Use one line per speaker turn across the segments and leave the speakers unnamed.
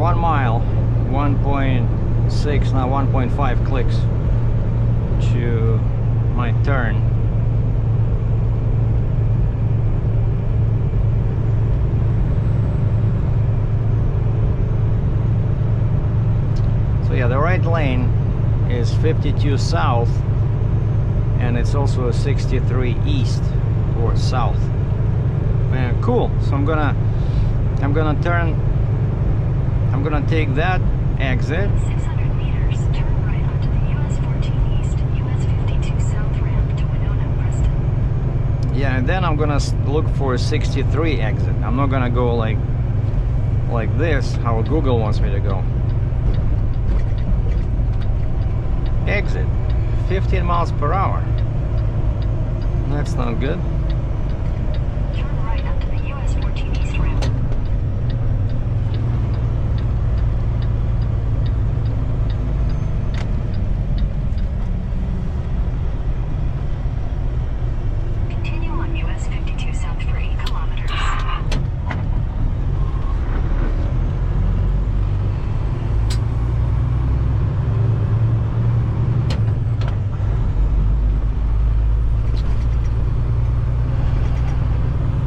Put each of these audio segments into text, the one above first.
1 mile, 1.6, now 1.5 clicks to my turn. So yeah, the right lane is 52 south, and it's also a 63 east or south. Cool. So I'm gonna take that exit.
600 meters, turn right onto the US 14 East, US 52 South ramp to Winona, Preston.
Yeah, and then I'm gonna look for a 63 exit. I'm not gonna go like this, how Google wants me to go. Exit 15 miles per hour. That's not good.
Turn right onto the US 14 East ramp. Continue on US 52 South for 8 kilometers.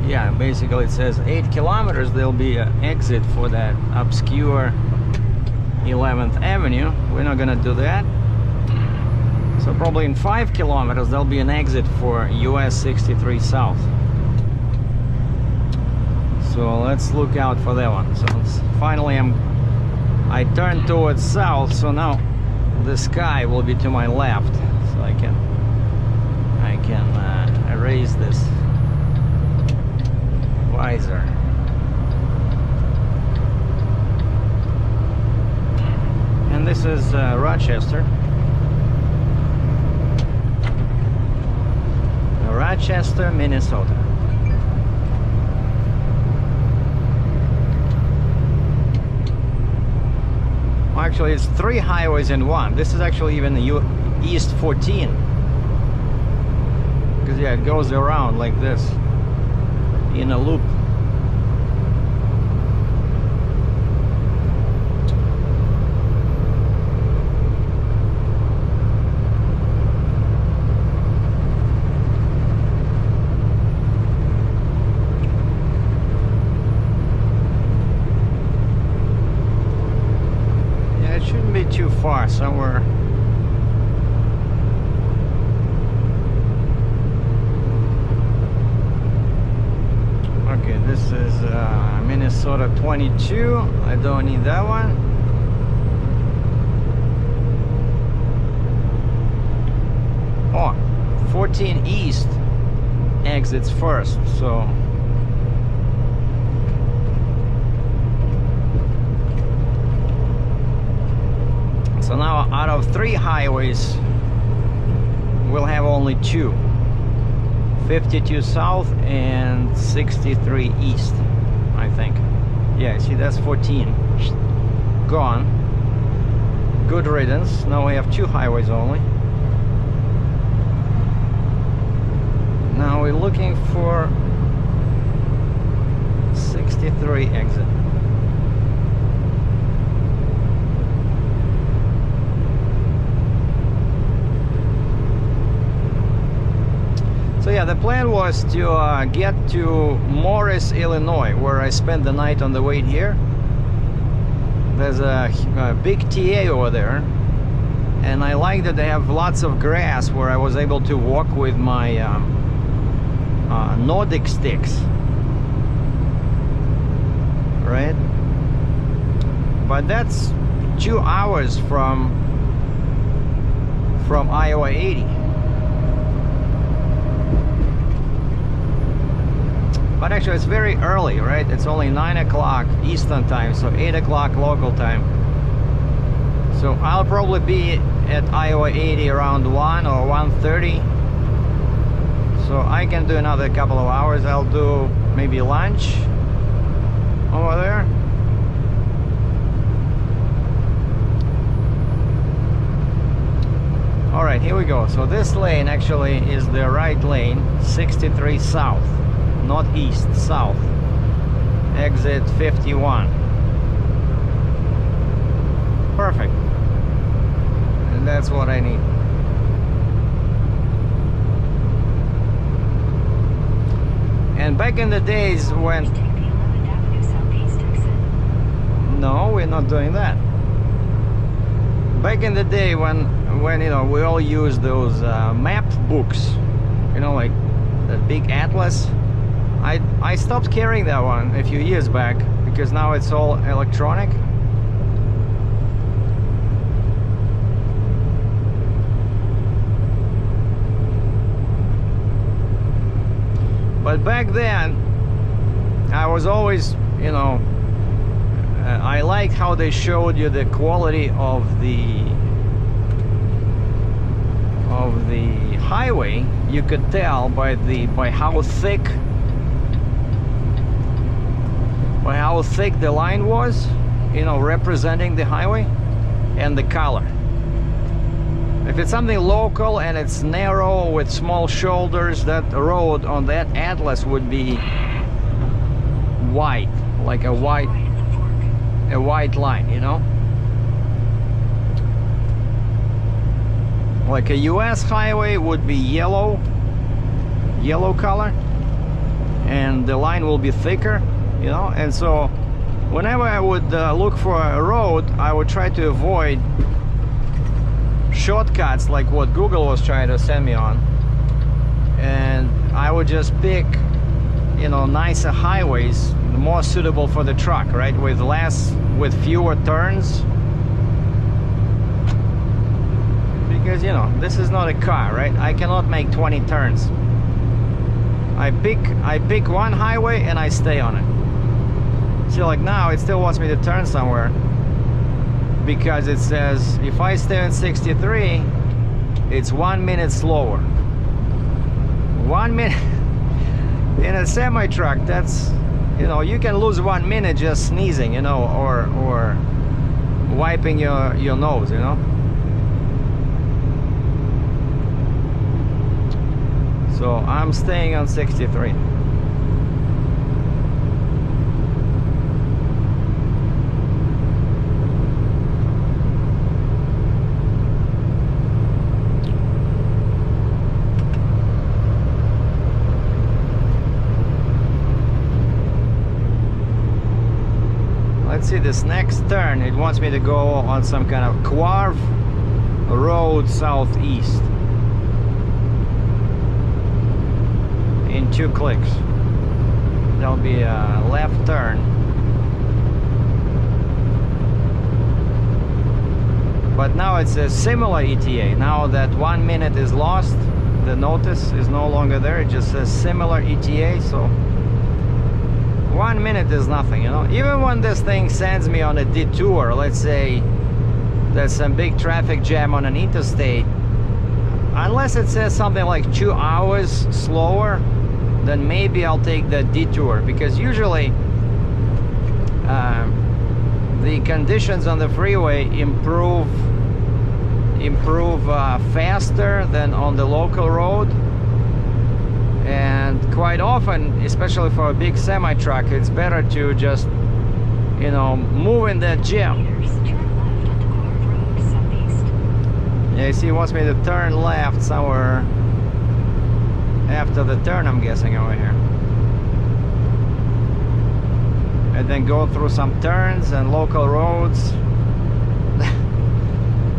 Yeah, basically it says 8 kilometers there'll be an exit for that obscure 11th Avenue. We're not gonna do that. So probably in 5 kilometers there'll be an exit for US 63 South. So let's look out for that one. So finally I turned towards south, so now the sky will be to my left. So I can erase this visor. And this is Rochester. Rochester, Minnesota. Well, actually, it's 3 highways in one. This is actually even the East 14. Because yeah, it goes around like this in a loop. Yeah, it shouldn't be too far, somewhere. Okay, this is Minnesota 22. I don't need that one. Oh, 14 East exits first, so now out of 3 highways we'll have only 2. 52 South and 63 East, I think. Yeah, see, that's 14. Gone. Good riddance. Now we have 2 highways only. Now we're looking for 63 exit. So yeah, the plan was to get to Morris, Illinois, where I spent the night on the way here. There's a big TA over there, and I like that they have lots of grass where I was able to walk with my Nordic sticks, right? But that's 2 hours from Iowa 80. But actually it's very early, right? It's only 9 o'clock Eastern time, so 8 o'clock local time. So I'll probably be at Iowa 80 around 1 or 1:30. So I can do another couple of hours. I'll do maybe lunch over there. Alright, here we go. So this lane actually is the right lane, 63 South. Not east, south. Exit 51. perfect. And that's what I need. And back in the days when...
Take the 11th Avenue Southeast exit.
No, we're not doing that. Back in the day when you know, we all used those map books, you know, like that big atlas. I stopped carrying that one a few years back because now it's all electronic. But back then, I was always, you know, I liked how they showed you the quality of the highway. You could tell by how thick the line was, you know, representing the highway, and the color. If it's something local and it's narrow with small shoulders, that road on that atlas would be white, like a white line, you know? Like a US highway would be yellow color, and the line will be thicker, you know? And so whenever I would look for a road, I would try to avoid shortcuts like what Google was trying to send me on, and I would just pick, you know, nicer highways, more suitable for the truck, right? With fewer turns, because, you know, this is not a car, right? I cannot make 20 turns. I pick one highway and I stay on it. See, like now it still wants me to turn somewhere because it says if I stay on 63, it's 1 minute slower. 1 minute in a semi truck, that's, you know, you can lose 1 minute just sneezing, you know, or wiping your nose, you know. So I'm staying on 63. Let's see, this next turn, it wants me to go on some kind of Quarv Road southeast. In 2 clicks. There'll be a left turn. But now it's a similar ETA. Now that 1 minute is lost, the notice is no longer there. It just says similar ETA, so 1 minute is nothing, you know. Even when this thing sends me on a detour, let's say there's some big traffic jam on an interstate, unless it says something like 2 hours slower, then maybe I'll take the detour, because usually the conditions on the freeway improve faster than on the local road. And quite often, especially for a big semi-truck, it's better to just, you know, move in that jam. Yeah, you see, he wants me to turn left somewhere after the turn, I'm guessing, over here. And then go through some turns and local roads.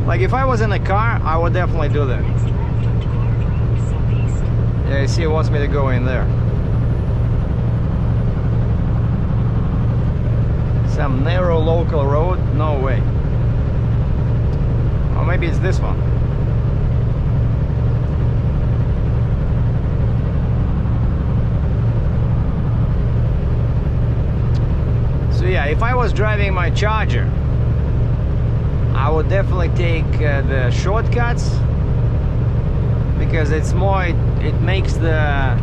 Like if I was in a car, I would definitely do that. Yeah, you see, it wants me to go in there. Some narrow local road? No way. Or maybe it's this one. So yeah, if I was driving my Charger, I would definitely take the shortcuts, because it's more, it makes the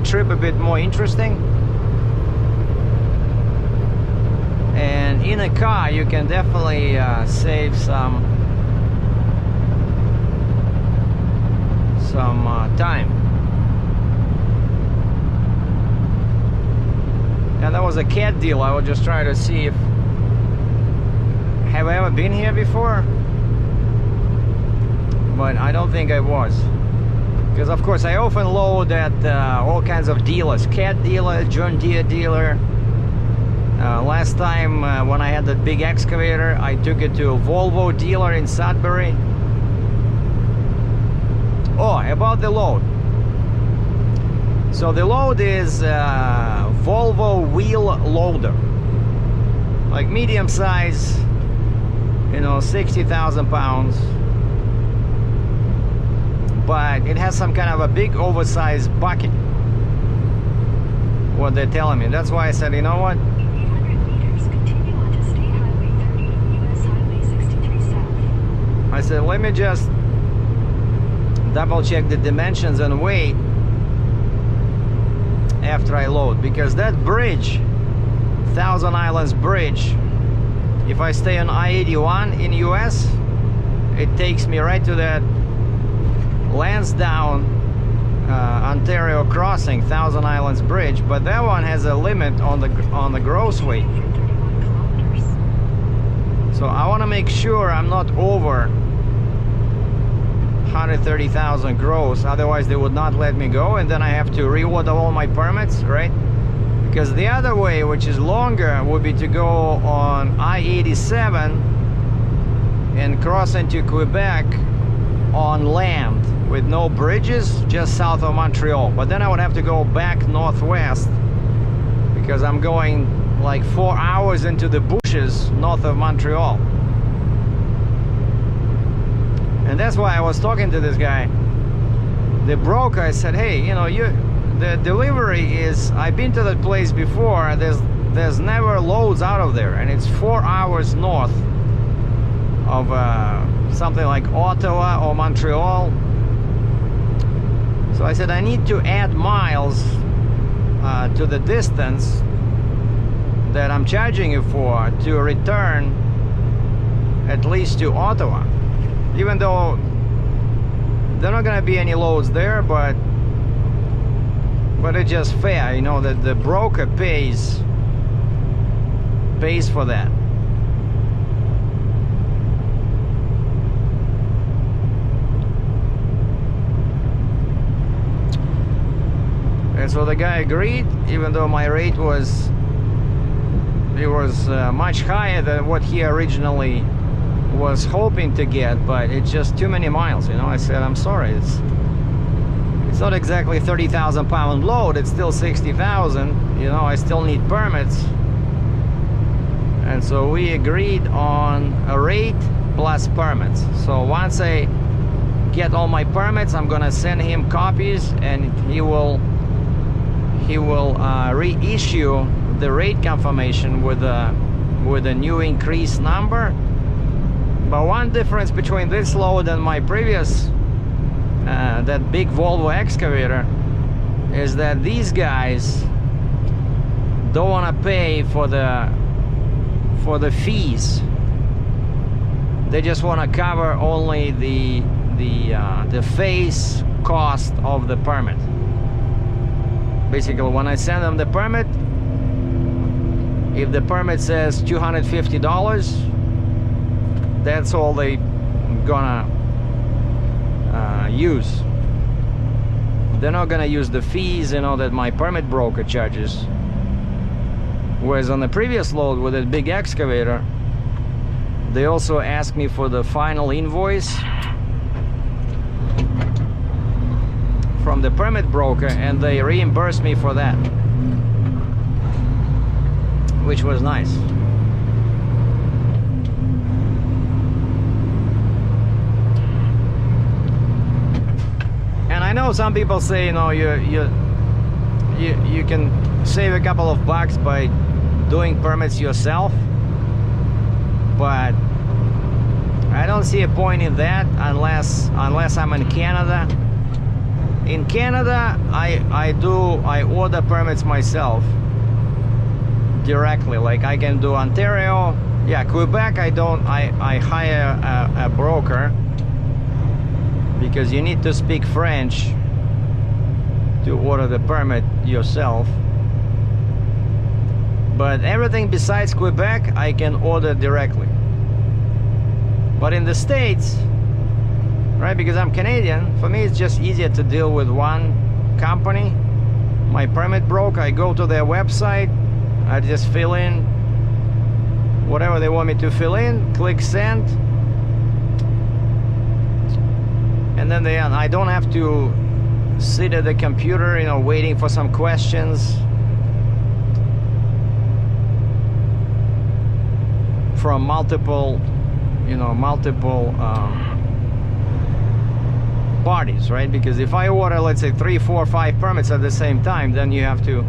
trip a bit more interesting. And in a car you can definitely save some time. And that was a cat deal. I was just trying to see have I ever been here before? But I don't think I was. Because of course I often load at all kinds of dealers. Cat dealer, John Deere dealer. Last time when I had that big excavator, I took it to a Volvo dealer in Sudbury. Oh, about the load. So the load is Volvo wheel loader. Like medium size, you know, 60,000 pounds. But it has some kind of a big oversized bucket. What they're telling me. That's why I said, you know what?
800 meters, continue onto State Highway 30, US Highway 63 South.
I said, let me just double check the dimensions and weight after I load. Because that bridge, Thousand Islands Bridge, if I stay on I-81 in US, it takes me right to that Lansdowne, Ontario crossing, Thousand Islands Bridge, but that one has a limit on the gross weight.
31 kilometers.
So I want to make sure I'm not over 130,000 gross, otherwise they would not let me go, and then I have to reorder all my permits, right? Because the other way, which is longer, would be to go on I-87 and cross into Quebec on land with no bridges, just south of Montreal. But then I would have to go back northwest because I'm going like 4 hours into the bushes north of Montreal. And that's why I was talking to this guy, the broker. I said, hey, you know, the delivery is, I've been to that place before, there's never loads out of there, and it's 4 hours north of something like Ottawa or Montreal. So I said I need to add miles to the distance that I'm charging you for to return at least to Ottawa, even though there are not gonna be any loads there, but it's just fair, you know, that the broker pays for that. And so the guy agreed, even though my rate was much higher than what he originally was hoping to get, but it's just too many miles, you know. I said, I'm sorry, it's not exactly 30,000 pound load, it's still 60,000, you know, I still need permits. And so we agreed on a rate plus permits. So once I get all my permits, I'm gonna send him copies, and he will reissue the rate confirmation with a new increased number. But one difference between this load and my previous that big Volvo excavator is that these guys don't want to pay for the fees. They just want to cover only the face cost of the permit. Basically, when I send them the permit, if the permit says $250, that's all they gonna use. They're not gonna use the fees, you know, that my permit broker charges. Whereas on the previous load with that big excavator, they also asked me for the final invoice from the permit broker, and they reimbursed me for that, which was nice. And I know some people say, you know, you can save a couple of bucks by doing permits yourself, but I don't see a point in that unless I'm in Canada. In Canada, I order permits myself directly. Like I can do Ontario. Yeah, Quebec I hire a broker, because you need to speak French to order the permit yourself. But everything besides Quebec I can order directly. But in the States, right, because I'm Canadian, for me it's just easier to deal with one company. My permit broke, I go to their website, I just fill in whatever they want me to fill in, click send, and then I don't have to sit at the computer, you know, waiting for some questions from multiple parties, right? Because if I order, let's say 3, 4, 5 permits at the same time, then you have to,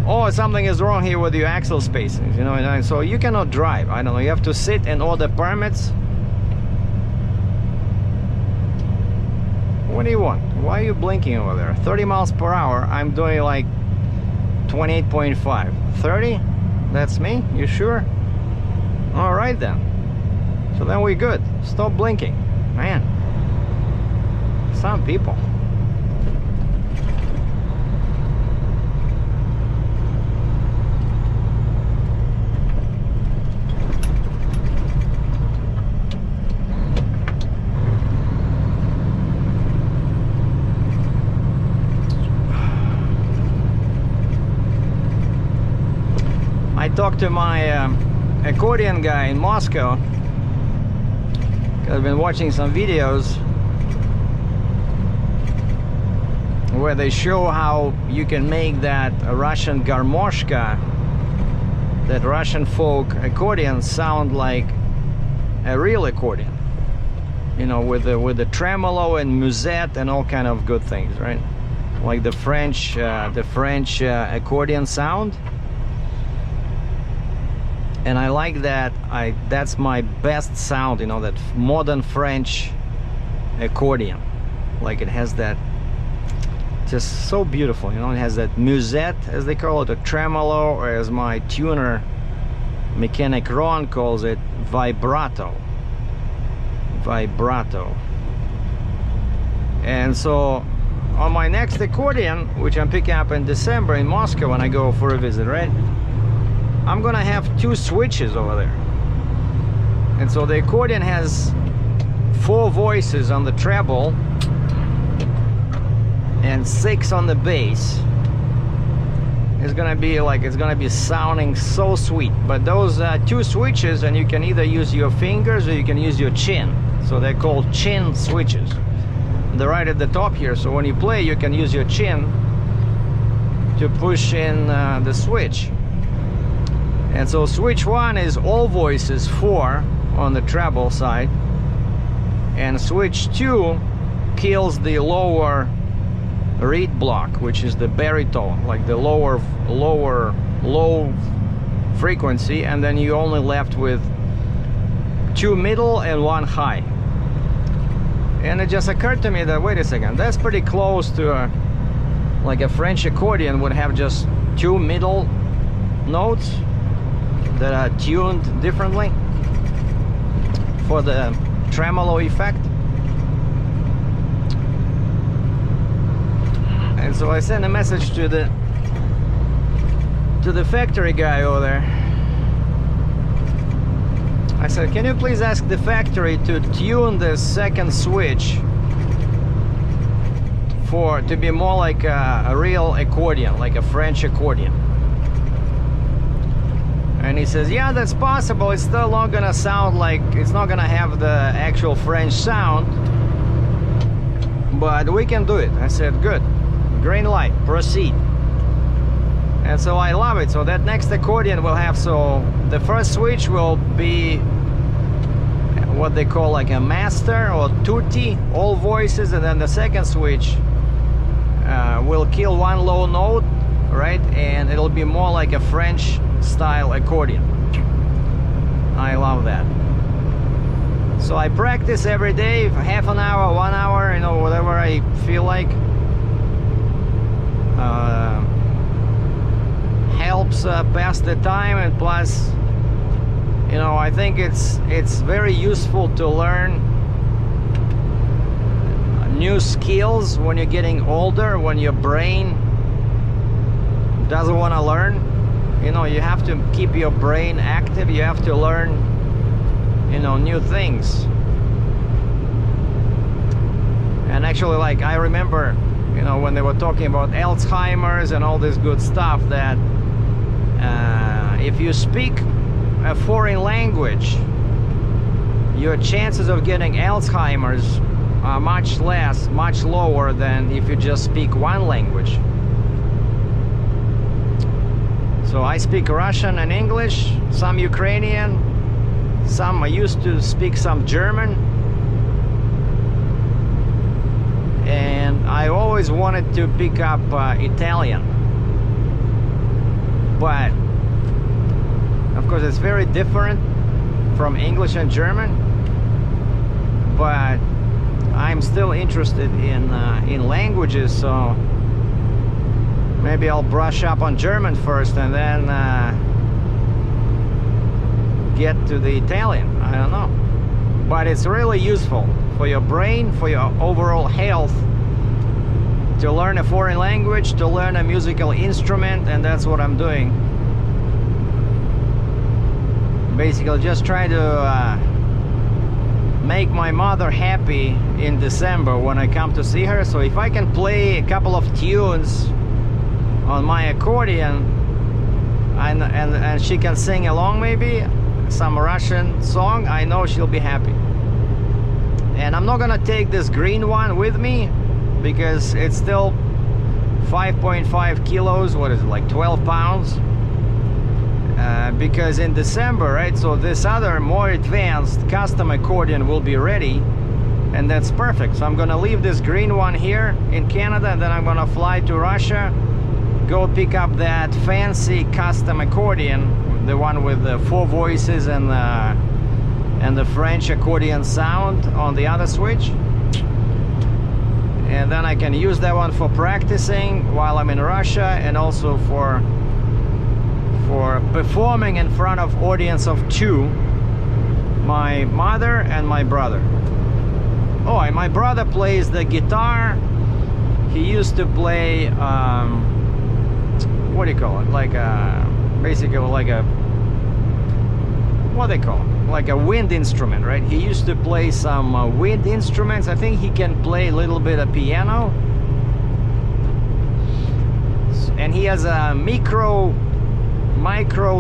oh, something is wrong here with your axle spacings, you know, and so you cannot drive. I don't know, you have to sit and order permits. What do you want? Why are you blinking over there? 30 miles per hour, I'm doing like 28.5. 30? That's me? You sure? All right then. So then we're good. Stop blinking. Man. Some people. I talked to my accordion guy in Moscow. I've been watching some videos where they show how you can make that Russian Garmoshka, that Russian folk accordion, sound like a real accordion, you know, with the tremolo and musette and all kind of good things, right? Like the French accordion sound. And I like that. That's my best sound, you know, that modern French accordion. Like it has that, just so beautiful, you know. It has that musette, as they call it, a tremolo, or as my tuner mechanic Ron calls it, vibrato. And so on my next accordion, which I'm picking up in December in Moscow when I go for a visit, right, I'm gonna have 2 switches over there. And so the accordion has 4 voices on the treble and 6 on the bass. It's gonna be like, it's gonna be sounding so sweet. But those 2 switches, and you can either use your fingers or you can use your chin. So they're called chin switches. They're right at the top here, so when you play you can use your chin to push in the switch. And so switch 1 is all voices, 4 on the treble side, and switch 2 kills the lower reed block, which is the baritone, like the low frequency, and then you only left with 2 middle and 1 high. And it just occurred to me that, wait a second, that's pretty close to like a French accordion would have just 2 middle notes that are tuned differently for the tremolo effect. And so I sent a message to the factory guy over there. I said, can you please ask the factory to tune the second switch to be more like a real accordion, like a French accordion. And he says, yeah, that's possible. It's still not gonna sound like, it's not gonna have the actual French sound, but we can do it. I said, good, green light, proceed. And so I love it. So that next accordion will have, so the first switch will be what they call like a master or tutti, all voices, and then the second switch will kill 1 low note, right? And it'll be more like a French style accordion. I love that. So I practice every day, half an hour, 1 hour, you know, whatever I feel like. Helps pass the time, and plus, you know, I think it's very useful to learn new skills when you're getting older, when your brain doesn't want to learn. You know, you have to keep your brain active. You have to learn, you know, new things. And actually, like, I remember, you know, when they were talking about Alzheimer's and all this good stuff, that if you speak a foreign language, your chances of getting Alzheimer's are much less, much lower than if you just speak one language. So I speak Russian and English, some Ukrainian, some I used to speak some German. And I always wanted to pick up Italian. But of course it's very different from English and German. But I'm still interested in languages, so maybe I'll brush up on German first and then get to the Italian. I don't know. But it's really useful for your brain, for your overall health, to learn a foreign language, to learn a musical instrument, and that's what I'm doing. Basically just try to make my mother happy in December when I come to see her. So if I can play a couple of tunes on my accordion and she can sing along, maybe some Russian song, I know she'll be happy. And I'm not gonna take this green one with me because it's still 5.5 kilos, what is it, like 12 pounds? Because in December, right, so this other more advanced custom accordion will be ready, and that's perfect. So I'm gonna leave this green one here in Canada, and then I'm gonna fly to Russia, go pick up that fancy custom accordion, the one with the 4 voices and the French accordion sound on the other switch. And then I can use that one for practicing while I'm in Russia, and also for performing in front of audience of 2, my mother and my brother. Oh, and my brother plays the guitar. He used to play what do you call it, like basically like a, what they call it, like a wind instrument, right? He used to play some wind instruments. I think he can play a little bit of piano, and he has a micro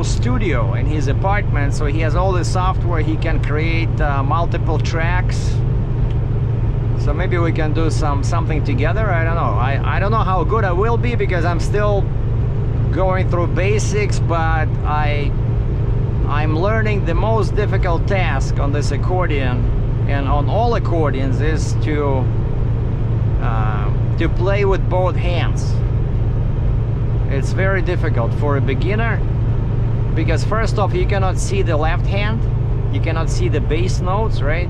studio in his apartment, so he has all the software. He can create multiple tracks. So maybe we can do something together. I don't know. I don't know how good I will be because I'm still going through basics, but I'm learning. The most difficult task on this accordion and on all accordions is to play with both hands. It's very difficult for a beginner because first off, you cannot see the left hand, you cannot see the bass notes, right?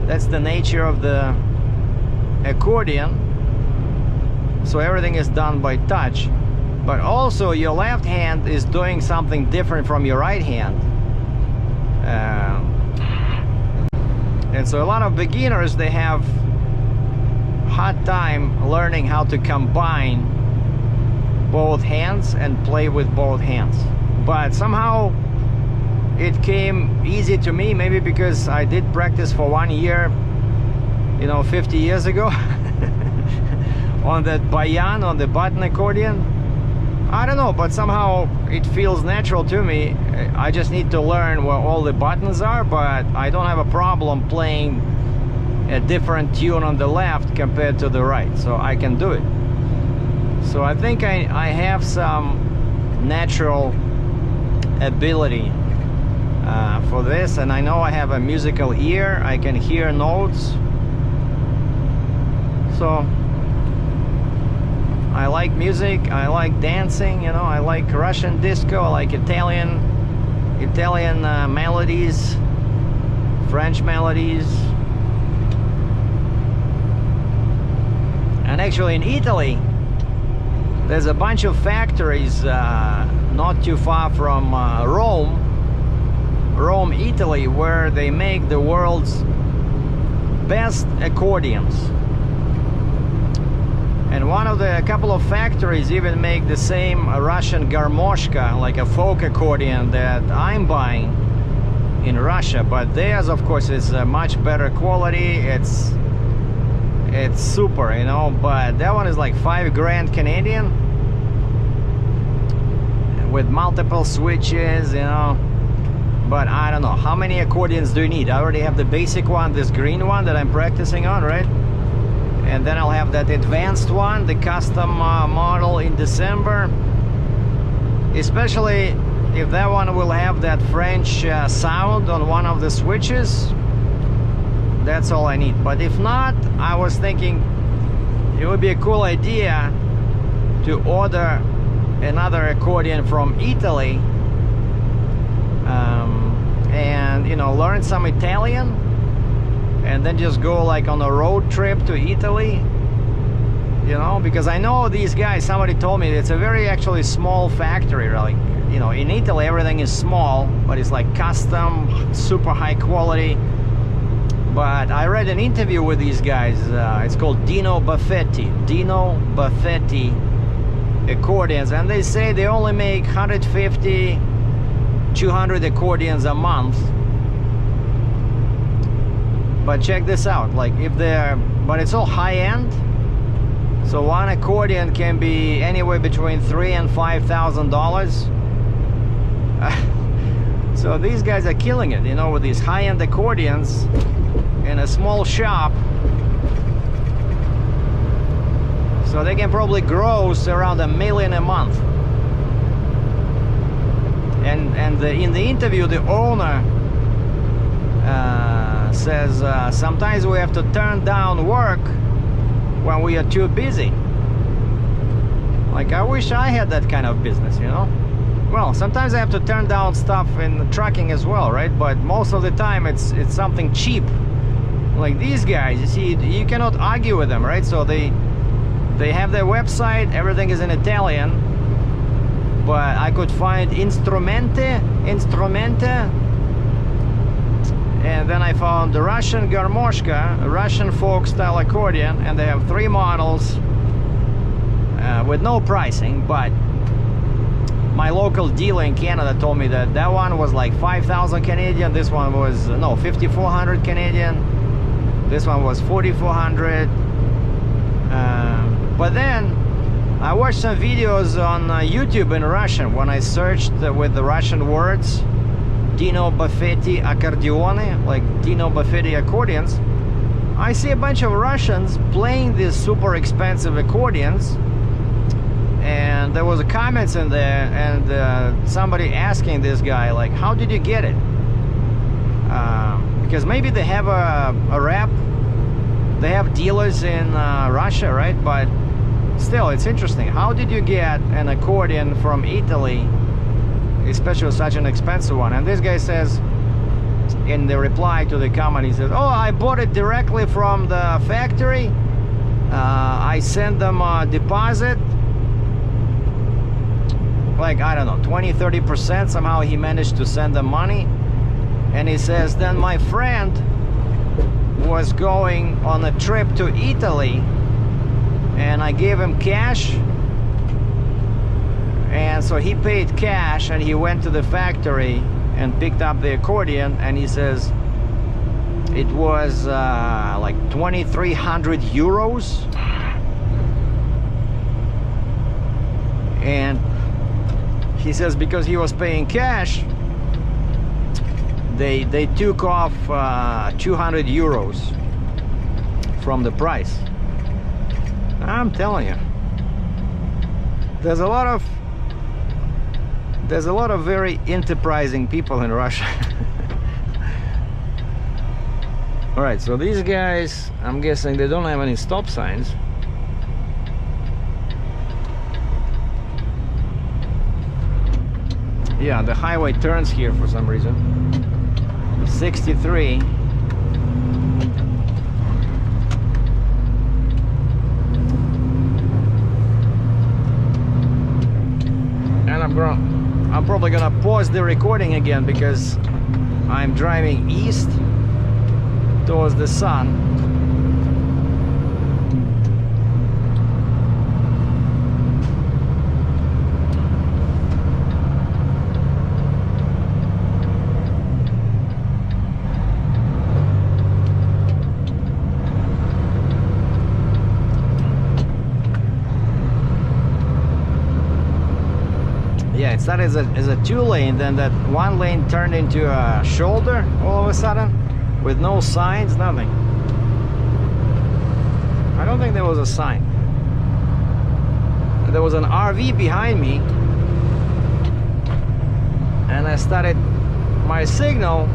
That's the nature of the accordion. So everything is done by touch. But also your left hand is doing something different from your right hand. And so a lot of beginners, they have hard time learning how to combine both hands and play with both hands. But somehow it came easy to me, maybe because I did practice for 1 year, you know, 50 years ago on that bayan, on the button accordion. I don't know, but somehow it feels natural to me. I just need to learn where all the buttons are, but I don't have a problem playing a different tune on the left compared to the right, so I can do it. So I think I have some natural ability for this, and I know I have a musical ear. I can hear notes. So I like music, I like dancing, you know, I like Russian disco, I like Italian melodies, French melodies. And actually in Italy, there's a bunch of factories not too far from Rome, Italy, where they make the world's best accordions. And a couple of factories even make the same Russian Garmoshka, like a folk accordion that I'm buying. in Russia, but theirs of course is much better quality. It's super, you know, but that one is like 5 grand Canadian with multiple switches, you know. But I don't know, how many accordions do you need? I already have the basic one, this green one that I'm practicing on, right? And then I'll have that advanced one, the custom model in December. Especially if that one will have that French sound on one of the switches. That's all I need. But if not, I was thinking it would be a cool idea to order another accordion from Italy. And you know, learn some Italian and then just go like on a road trip to Italy, you know, because I know these guys, somebody told me it's a very actually small factory, like, you know, in Italy everything is small, but it's like custom, super high quality. But I read an interview with these guys, it's called Dino Buffetti accordions, and they say they only make 150 200 accordions a month. But check this out, like if they're, but it's all high-end, so one accordion can be anywhere between $3,000 and $5,000. So these guys are killing it, you know, with these high-end accordions in a small shop. So they can probably gross around $1 million a month. And in the interview, the owner says sometimes we have to turn down work when we are too busy. Like, I wish I had that kind of business, you know. Well, sometimes I have to turn down stuff in trucking as well, right? But most of the time it's something cheap. Like these guys, you see, you cannot argue with them, right? So they have their website, everything is in Italian. But I could find Instrumente, and then I found the Russian Garmoshka, a Russian folk style accordion, and they have 3 models with no pricing. But my local dealer in Canada told me that that one was like 5,000 Canadian, this one was, no, 5,400 Canadian, this one was 4,400. But then I watched some videos on YouTube in Russian when I searched with the Russian words Dino Buffetti accordione, like Dino Buffetti accordions. I see a bunch of Russians playing these super expensive accordions, and there was comments in there, and somebody asking this guy like, how did you get it? Because maybe they have a rep, they have dealers in Russia, right? But still, it's interesting. How did you get an accordion from Italy, especially such an expensive one? And this guy says, in the reply to the comment, he says, oh, I bought it directly from the factory. I sent them a deposit, like, I don't know, 20-30%. Somehow he managed to send them money. And he says, then my friend was going on a trip to Italy, and I gave him cash, and so he paid cash, and he went to the factory and picked up the accordion, and he says it was like 2,300 euros. And he says because he was paying cash, they took off 200 euros from the price. I'm telling you, there's a lot of very enterprising people in Russia. All right, so these guys, I'm guessing they don't have any stop signs. Yeah, the highway turns here for some reason. 63. And I'm probably gonna pause the recording again because I'm driving east towards the sun. Yeah, it started as a 2-lane, then that 1 lane turned into a shoulder all of a sudden, with no signs, nothing. I don't think there was a sign. There was an RV behind me, and I started my signal,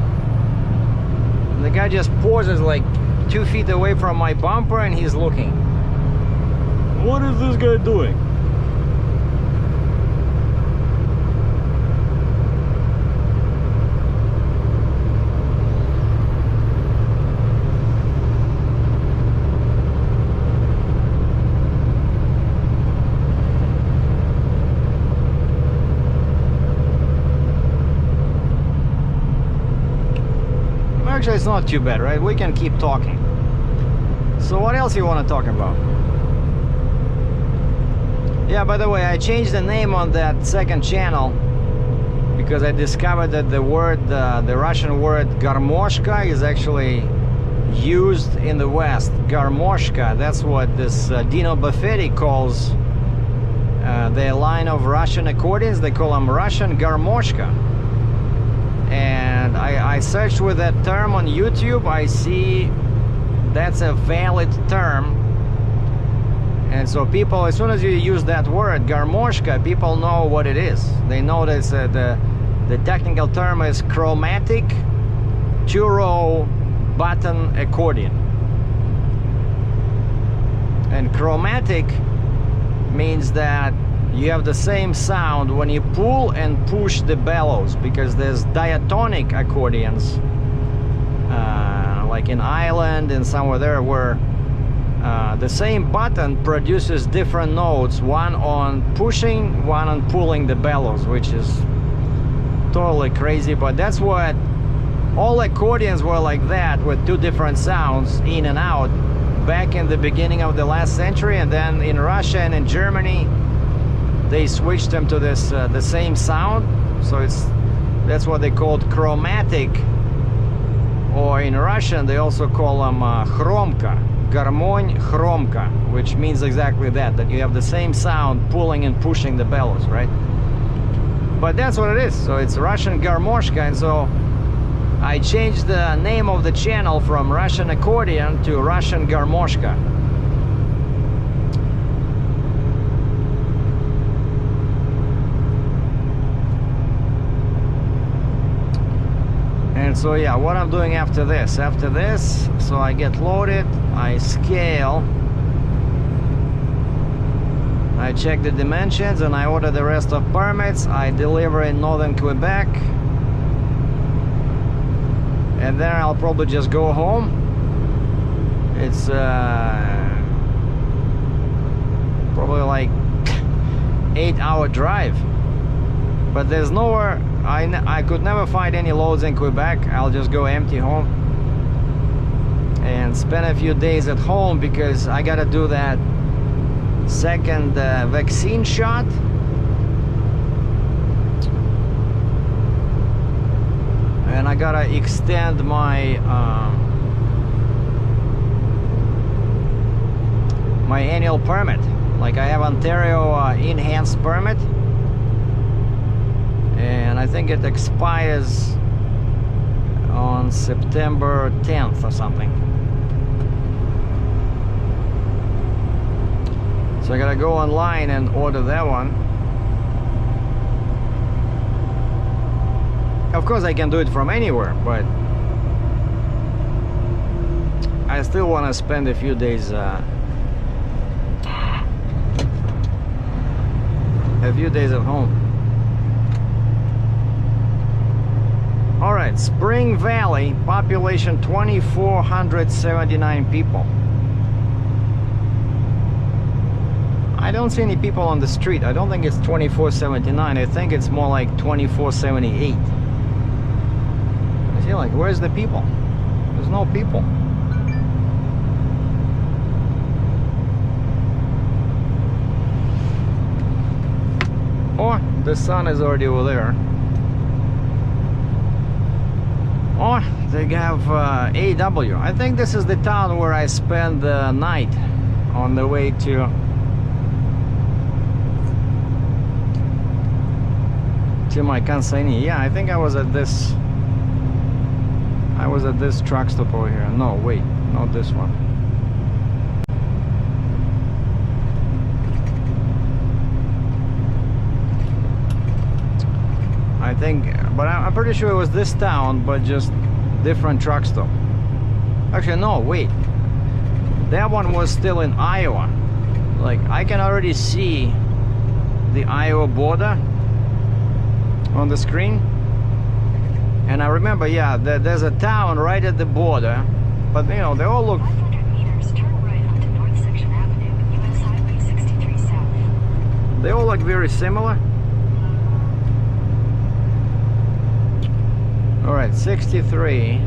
and the guy just pauses like 2 feet away from my bumper, and he's looking. What is this guy doing? Actually, it's not too bad, right? We can keep talking. So what else you want to talk about? Yeah, by the way, I changed the name on that second channel because I discovered that the word, the Russian word Garmoshka is actually used in the West. Garmoshka, that's what this Dino Buffetti calls their line of Russian accordions. They call them Russian Garmoshka. And I searched with that term on YouTube. I see that's a valid term. And so people, as soon as you use that word, Garmoshka, people know what it is. They know that the technical term is chromatic 2-row button accordion. And chromatic means that you have the same sound when you pull and push the bellows, because there's diatonic accordions, like in Ireland and somewhere there, where the same button produces different notes, one on pushing, one on pulling the bellows, which is totally crazy. But that's what all accordions were like, that, with 2 different sounds in and out back in the beginning of the last century. And then in Russia and in Germany they switched them to this the same sound, so that's what they called chromatic, or in Russian they also call them chromka, garmon chromka, which means exactly that you have the same sound pulling and pushing the bellows, right? But that's what it is. So it's Russian Garmoshka, and so I changed the name of the channel from Russian accordion to Russian Garmoshka. And so yeah, what I'm doing after this, so I get loaded, I scale, I check the dimensions, and I order the rest of permits. I deliver in northern Quebec, and then I'll probably just go home. It's probably like 8-hour drive, but there's nowhere. I could never find any loads in Quebec. I'll just go empty home and spend a few days at home, because I gotta do that second vaccine shot. And I gotta extend my my annual permit. Like, I have Ontario enhanced permit, and I think it expires on September 10th or something. So I gotta go online and order that one. Of course I can do it from anywhere, but I still want to spend a few days at home. Alright, Spring Valley, population 2,479 people. I don't see any people on the street. I don't think it's 2,479. I think it's more like 2,478. I feel like, where's the people? There's no people. Oh, the sun is already over there. Oh, they have AW. I think this is the town where I spent the night on the way to to my consignee. Yeah, I think I was at this truck stop over here. No, wait, not this one. I think, but I'm pretty sure it was this town, but just different truck stop. Actually, no, wait. That one was still in Iowa. Like, I can already see the Iowa border on the screen. And I remember, yeah, there's a town right at the border. But, you know, they all look...
500 meters, turn right onto North Section Avenue, US Highway 63 South.
They all look very similar. Alright, 63.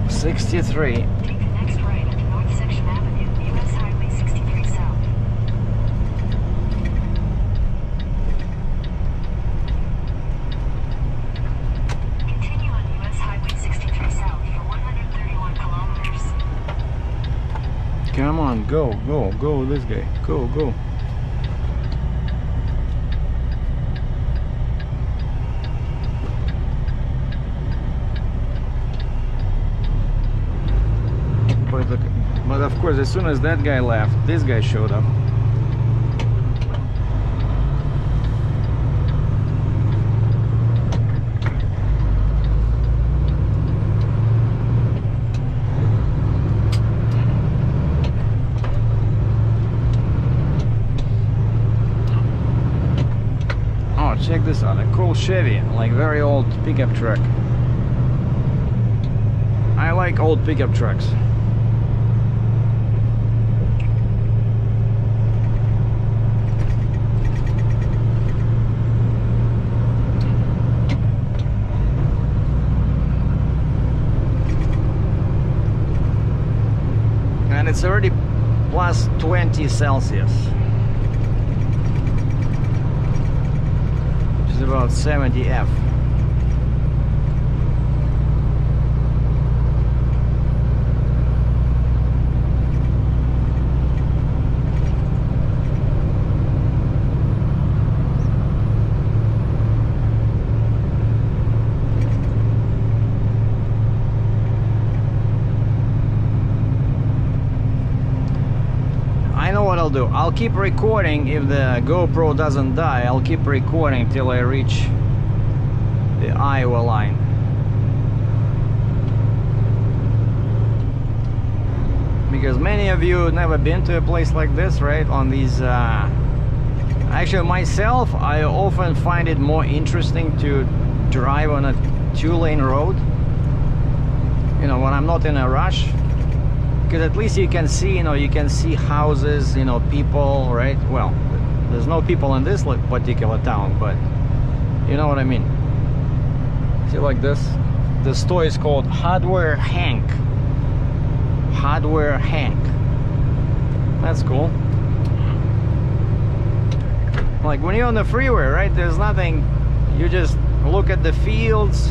63.
Take the next right onto North Section Avenue, US Highway 63 South. Continue on US Highway 63 South for 131 kilometers.
Come on, go this guy. Go. But of course, as soon as that guy left, this guy showed up. Oh, check this out, a cool Chevy, like very old pickup truck. I like old pickup trucks. And it's already plus 20 Celsius, which is about 70 F. What I'll do, I'll keep recording. If the GoPro doesn't die, I'll keep recording till I reach the Iowa line. Because many of you never been to a place like this, right? On these actually myself, I often find it more interesting to drive on a 2-lane road, you know, when I'm not in a rush. Because at least you can see, you know, you can see houses, you know, people, right? Well, there's no people in this particular town, but you know what I mean. See, like this? The store is called Hardware Hank. Hardware Hank. That's cool. Like when you're on the freeway, right? There's nothing. You just look at the fields,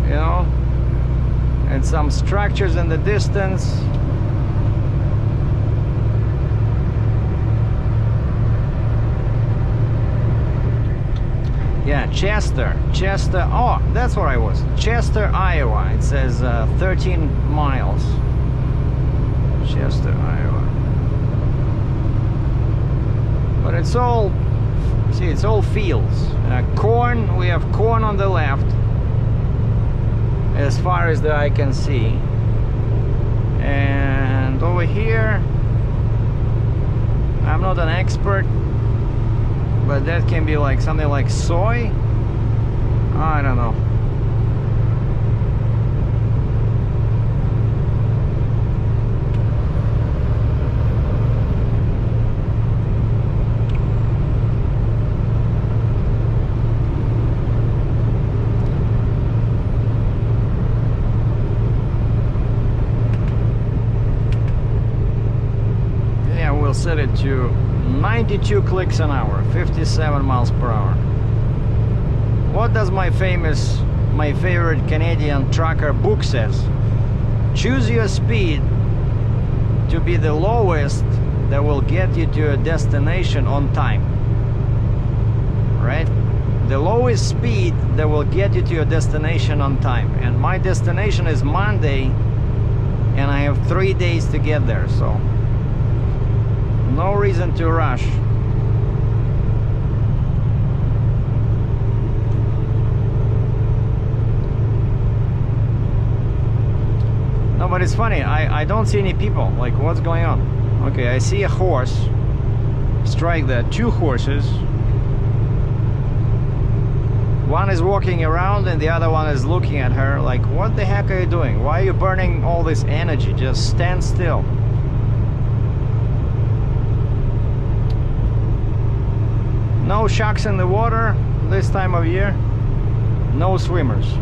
you know, and some structures in the distance. Yeah, Chester, oh, that's where I was. Chester, Iowa. It says 13 miles. Chester, Iowa. But it's all, see, it's all fields. Corn, we have corn on the left, as far as the eye can see. And over here, I'm not an expert, but that can be like something like soy. I don't know. Set it to 92 clicks an hour, 57 miles per hour. What does my favorite Canadian trucker book says? Choose your speed to be the lowest that will get you to a destination on time, right? The lowest speed that will get you to your destination on time. And my destination is Monday, and I have 3 days to get there, so no reason to rush. No, but it's funny, I don't see any people. Like, what's going on? Okay, I see a horse. Strike that. 2 horses. One is walking around and the other one is looking at her like, what the heck are you doing? Why are you burning all this energy? Just stand still. No sharks in the water this time of year. No swimmers.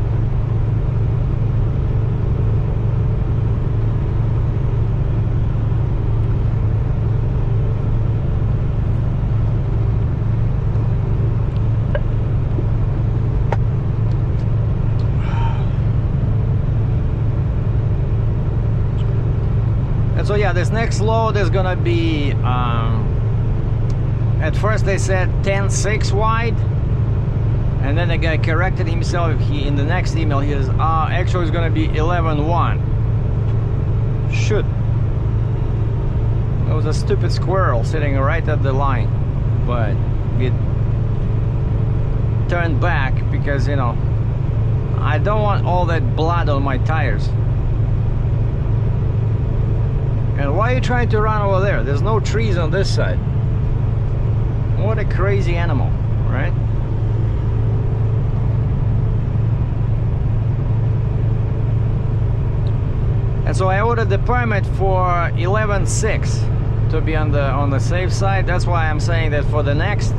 So yeah, this next load is gonna be at first they said 10.6 wide, and then the guy corrected himself. In the next email he says actually it's gonna be 11.1. Shoot, there was a stupid squirrel sitting right at the line, but it turned back because, you know, I don't want all that blood on my tires. And why are you trying to run over there? There's no trees on this side. What a crazy animal, right? And so I ordered the permit for 11.6 to be on the safe side. That's why I'm saying that for the next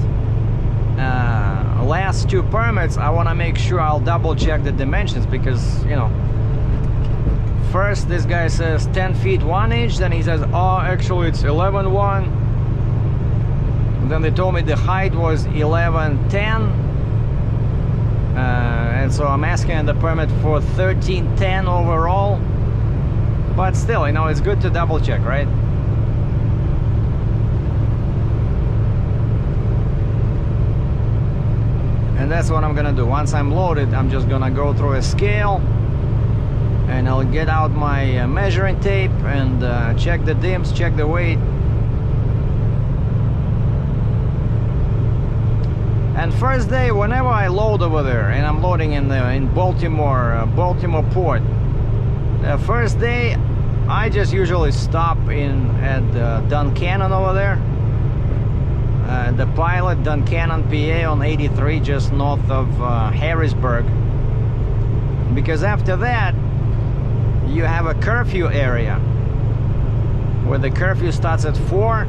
last 2 permits, I want to make sure I'll double check the dimensions, because, you know, first this guy says 10 feet 1 inch, then he says, oh, actually it's 11.1. And then they told me the height was 11.10. And so I'm asking the permit for 13.10 overall. But still, you know, it's good to double check, right? And that's what I'm gonna do. Once I'm loaded, I'm just gonna go through a scale, and I'll get out my measuring tape and check the dims, check the weight. And first day, whenever I load over there, and I'm loading in Baltimore port, the first day I just usually stop at Duncannon over there, the Pilot, Duncannon, PA on 83, just north of Harrisburg, because after that you have a curfew area where the curfew starts at 4.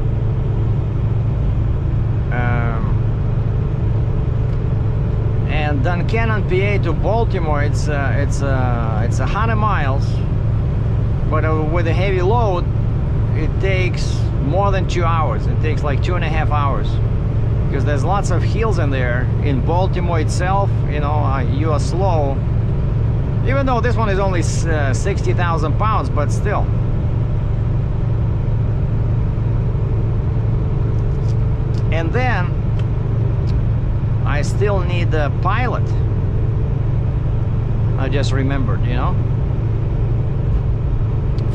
And Duncannon, PA to Baltimore, it's 100 miles, but with a heavy load it takes more than 2 hours. It takes like 2.5 hours, because there's lots of hills in there. In Baltimore itself, you know, you are slow, even though this one is only 60,000 pounds, but still. And then I still need the Pilot. I just remembered, you know.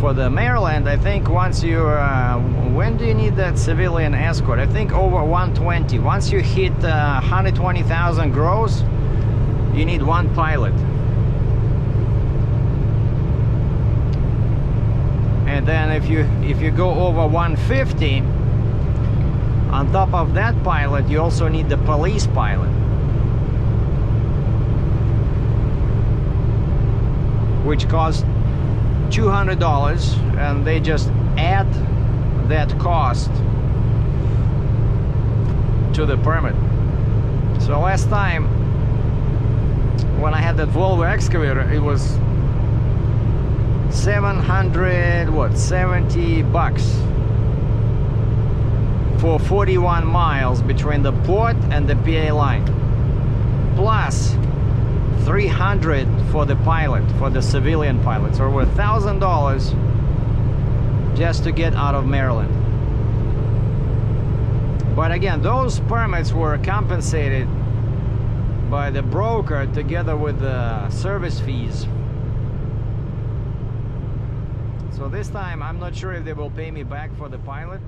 For the Maryland, I think once you when do you need that civilian escort? I think over 120. Once you hit 120,000 gross, you need 1 Pilot. And then if you go over 150, on top of that Pilot, you also need the police Pilot, which costs $200, and they just add that cost to the permit. So last time when I had that Volvo excavator, it was 70 bucks for 41 miles between the port and the PA line, plus 300 for the Pilot, for the civilian Pilot. So over $1,000 just to get out of Maryland. But again, those permits were compensated by the broker together with the service fees. So this time I'm not sure if they will pay me back for the pilot.